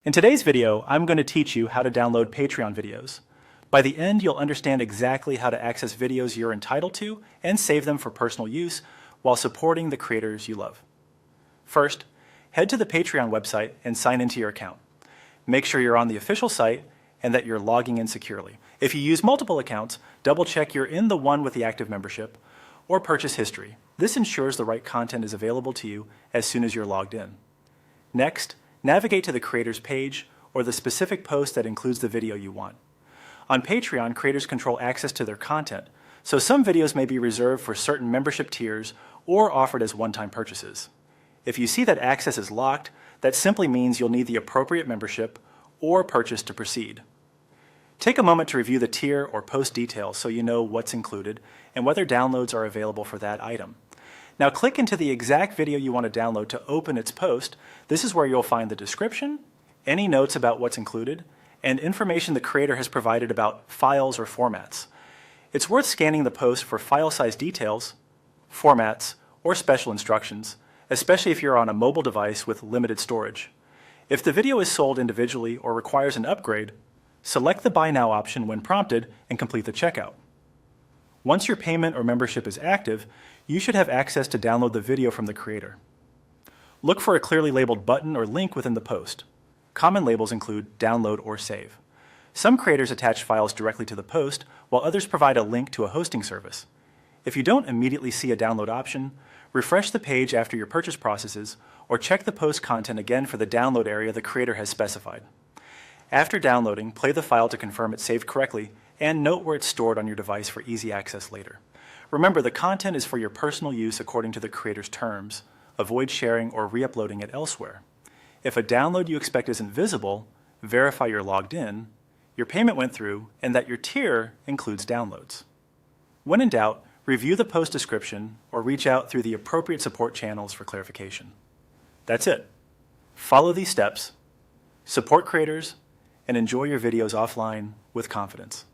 In today's video, I'm going to teach you how to download Patreon videos. By the end, you'll understand exactly how to access videos you're entitled to and save them for personal use while supporting the creators you love. First, head to the Patreon website and sign into your account. Make sure you're on the official site and that you're logging in securely. If you use multiple accounts, double check you're in the one with the active membership or purchase history. This ensures the right content is available to you as soon as you're logged in. Next, navigate to the creator's page or the specific post that includes the video you want. On Patreon, creators control access to their content, so some videos may be reserved for certain membership tiers or offered as one-time purchases. If you see that access is locked, that simply means you'll need the appropriate membership or purchase to proceed. Take a moment to review the tier or post details so you know what's included and whether downloads are available for that item. Now click into the exact video you want to download to open its post. This is where you'll find the description, any notes about what's included, and information the creator has provided about files or formats. It's worth scanning the post for file size details, formats, or special instructions, especially if you're on a mobile device with limited storage. If the video is sold individually or requires an upgrade, select the Buy Now option when prompted and complete the checkout. Once your payment or membership is active, you should have access to download the video from the creator. Look for a clearly labeled button or link within the post. Common labels include download or save. Some creators attach files directly to the post, while others provide a link to a hosting service. If you don't immediately see a download option, refresh the page after your purchase processes, or check the post content again for the download area the creator has specified. After downloading, play the file to confirm it's saved correctly, and note where it's stored on your device for easy access later. Remember, the content is for your personal use according to the creator's terms. Avoid sharing or re-uploading it elsewhere. If a download you expect isn't visible, verify you're logged in, your payment went through, and that your tier includes downloads. When in doubt, review the post description or reach out through the appropriate support channels for clarification. That's it. Follow these steps, support creators, and enjoy your videos offline with confidence.